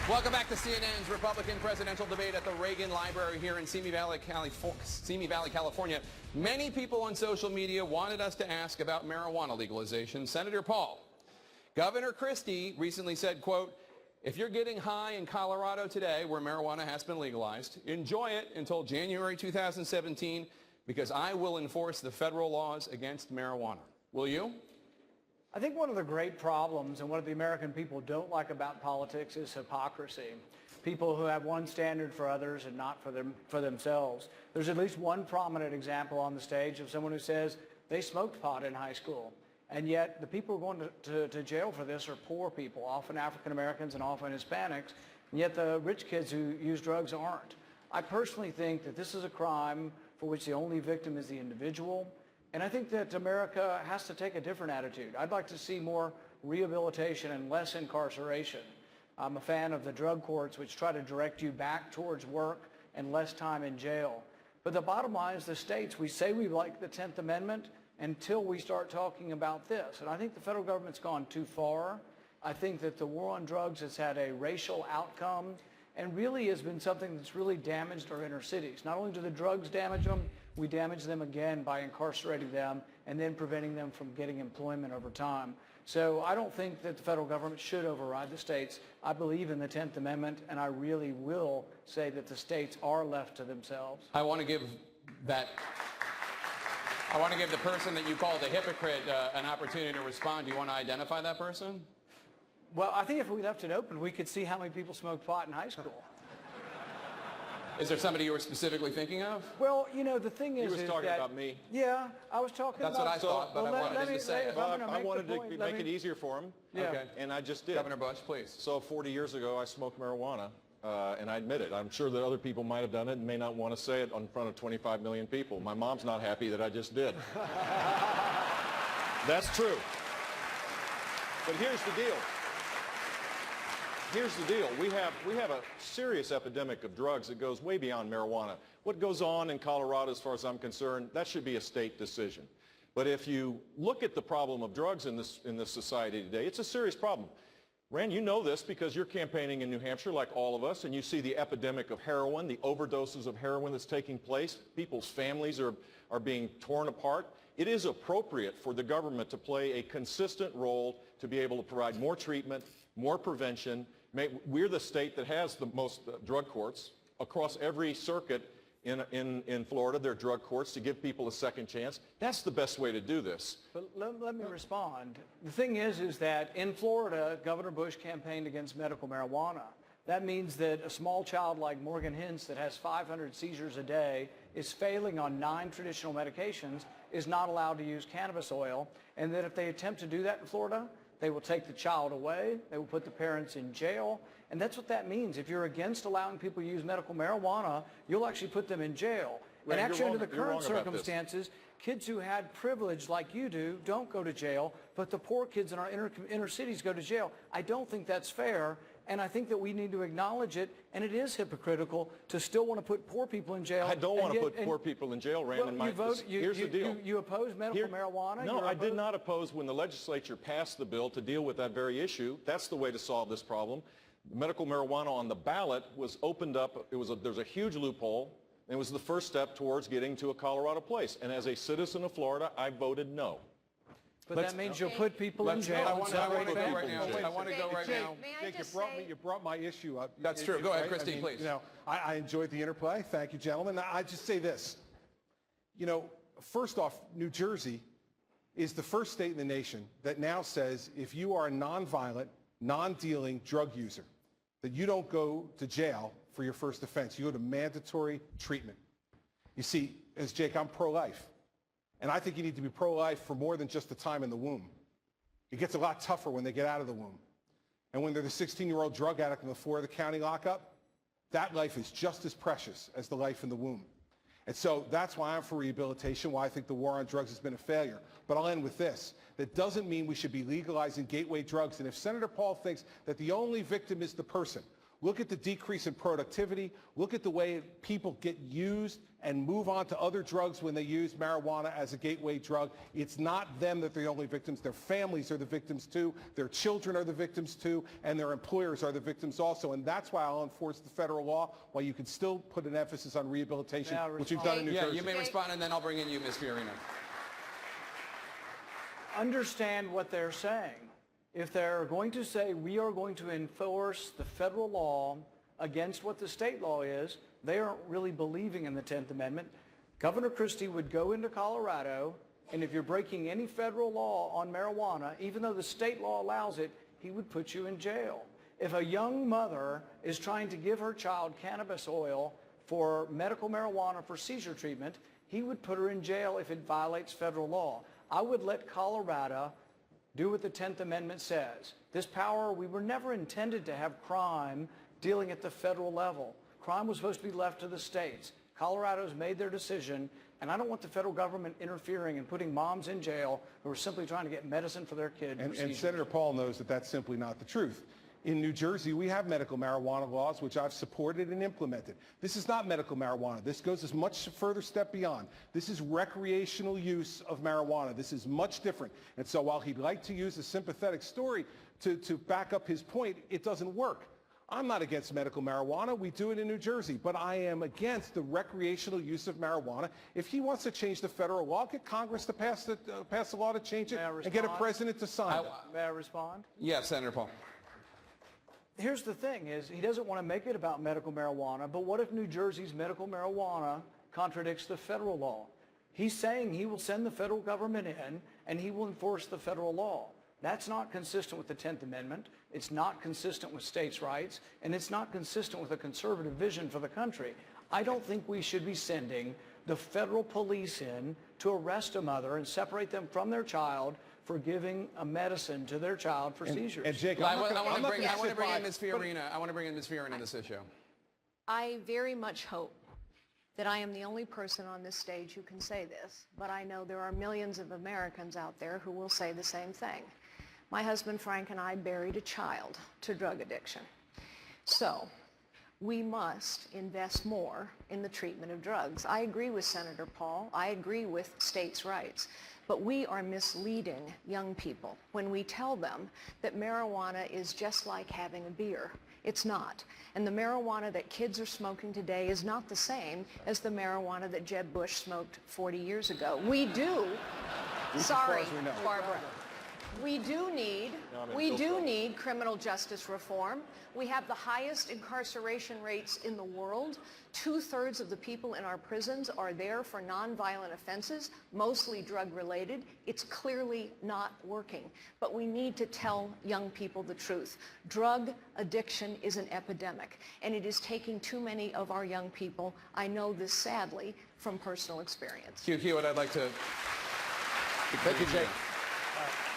Welcome back to CNN's Republican presidential debate at the Reagan Library here in Simi Valley, California. Many people on social media wanted us to ask about marijuana legalization. Senator Paul, Governor Christie recently said, quote, if you're getting high in Colorado today, where marijuana has been legalized, enjoy it until January 2017, because I will enforce the federal laws against marijuana. Will you? I think one of the great problems and what the American people don't like about politics is hypocrisy. People who have one standard for others and not for themselves. There's at least one prominent example on the stage of someone who says they smoked pot in high school. And yet the people who are going to jail for this are poor people, often African Americans and often Hispanics. And yet the rich kids who use drugs aren't. I personally think that this is a crime for which the only victim is the individual. And I think that America has to take a different attitude. I'd like to see more rehabilitation and less incarceration. I'm a fan of the drug courts, which try to direct you back towards work and less time in jail. But the bottom line is the states, we say we like the 10th Amendment until we start talking about this. And I think the federal government's gone too far. I think that the war on drugs has had a racial outcome and really has been something that's really damaged our inner cities. Not only do the drugs damage them, we damage them again by incarcerating them and then preventing them from getting employment over time. So I don't think that the federal government should override the states. I believe in the 10th Amendment, and I really will say that the states are left to themselves. I want to give the person that you called a hypocrite an opportunity to respond. Do you want to identify that person? Well, I think if we left it open, we could see how many people smoked pot in high school. Is there somebody you were specifically thinking of? Well, you know, the thing is... He was talking about me. Yeah, I was talking about... That's what I thought, but I wanted to say it. Well, I wanted to make it easier for him, okay. And I just did. Governor Bush, please. So 40 years ago, I smoked marijuana, and I admit it. I'm sure that other people might have done it and may not want to say it in front of 25 million people. My mom's not happy that I just did. That's true. But here's the deal. Here's the deal. We have a serious epidemic of drugs that goes way beyond marijuana. What goes on in Colorado, as far as I'm concerned, that should be a state decision. But if you look at the problem of drugs in this society today, it's a serious problem. Rand, you know this because you're campaigning in New Hampshire like all of us, and you see the epidemic of heroin, the overdoses of heroin that's taking place. People's families are being torn apart. It is appropriate for the government to play a consistent role to be able to provide more treatment, more prevention. We're the state that has the most drug courts. Across every circuit in Florida, there are drug courts to give people a second chance. That's the best way to do this. But let me respond. The thing is that in Florida, Governor Bush campaigned against medical marijuana. That means that a small child like Morgan Hintz that has 500 seizures a day is failing on 9 traditional medications, is not allowed to use cannabis oil, and that if they attempt to do that in Florida, they will take the child away. They will put the parents in jail. And that's what that means. If you're against allowing people to use medical marijuana, you'll actually put them in jail. Right, and actually, under the current circumstances, circumstances, kids who had privilege like you do don't go to jail, but the poor kids in our inner cities go to jail. I don't think that's fair. And I think that we need to acknowledge it, and it is hypocritical to still want to put poor people in jail. I don't want to put poor people in jail, Rand. Well, here's the deal. You oppose medical marijuana? No, I did not oppose when the legislature passed the bill to deal with that very issue. That's the way to solve this problem. Medical marijuana on the ballot was opened up. There's a huge loophole. And it was the first step towards getting to a Colorado place. And as a citizen of Florida, I voted no. But that means you'll put people in jail. I want to go right now. Jake, you brought my issue up. That's true. Go ahead, Christine, please. You know, I enjoyed the interplay. Thank you, gentlemen. I just say this. You know, first off, New Jersey is the first state in the nation that now says if you are a nonviolent, non-dealing drug user, that you don't go to jail for your first offense. You go to mandatory treatment. You see, as Jake, I'm pro-life. And I think you need to be pro-life for more than just the time in the womb. It gets a lot tougher when they get out of the womb. And when they're the 16-year-old drug addict on the floor of the county lockup, that life is just as precious as the life in the womb. And so that's why I'm for rehabilitation, why I think the war on drugs has been a failure. But I'll end with this. That doesn't mean we should be legalizing gateway drugs. And if Senator Paul thinks that the only victim is the person, Look at the decrease in productivity. Look at the way people get used and move on to other drugs when they use marijuana as a gateway drug. It's not them that are the only victims. Their families are the victims too. Their children are the victims too. And their employers are the victims also. And that's why I'll enforce the federal law, while you can still put an emphasis on rehabilitation, which we've done in New Jersey. Yeah, you may respond, and then I'll bring in you, Ms. Fiorina. Understand what they're saying. If they're going to say we are going to enforce the federal law against what the state law is, they aren't really believing in the 10th Amendment. Governor Christie would go into Colorado, and if you're breaking any federal law on marijuana, even though the state law allows it, he would put you in jail. If a young mother is trying to give her child cannabis oil for medical marijuana for seizure treatment, he would put her in jail if it violates federal law. I would let Colorado do what the 10th Amendment says. This power, we were never intended to have crime dealing at the federal level. Crime was supposed to be left to the states. Colorado's made their decision, and I don't want the federal government interfering and putting moms in jail who are simply trying to get medicine for their kid. And Senator Paul knows that that's simply not the truth. In New Jersey, we have medical marijuana laws, which I've supported and implemented. This is not medical marijuana. This goes a much further step beyond. This is recreational use of marijuana. This is much different. And so while he'd like to use a sympathetic story to back up his point, it doesn't work. I'm not against medical marijuana. We do it in New Jersey. But I am against the recreational use of marijuana. If he wants to change the federal law, get Congress to pass the law to change it and get a president to sign it. May I respond? Yes, Senator Paul. Here's the thing is, he doesn't want to make it about medical marijuana, but what if New Jersey's medical marijuana contradicts the federal law? He's saying he will send the federal government in and he will enforce the federal law. That's not consistent with the 10th Amendment. It's not consistent with states' rights, and it's not consistent with a conservative vision for the country. I don't think we should be sending the federal police in to arrest a mother and separate them from their child for giving a medicine to their child for seizures. And Jake, I want to bring in Ms. Fiorina. I want to bring in Ms. Fiorina in this issue. I very much hope that I am the only person on this stage who can say this, but I know there are millions of Americans out there who will say the same thing. My husband Frank and I buried a child to drug addiction. So we must invest more in the treatment of drugs. I agree with Senator Paul. I agree with states' rights. But we are misleading young people when we tell them that marijuana is just like having a beer. It's not. And the marijuana that kids are smoking today is not the same as the marijuana that Jeb Bush smoked 40 years ago. We do, sorry, Barbara. We do need criminal justice reform. We have the highest incarceration rates in the world. 2/3 of the people in our prisons are there for nonviolent offenses, mostly drug-related. It's clearly not working. But we need to tell young people the truth. Drug addiction is an epidemic, and it is taking too many of our young people. I know this sadly from personal experience. Q, what I'd like to... Thank you, Jake.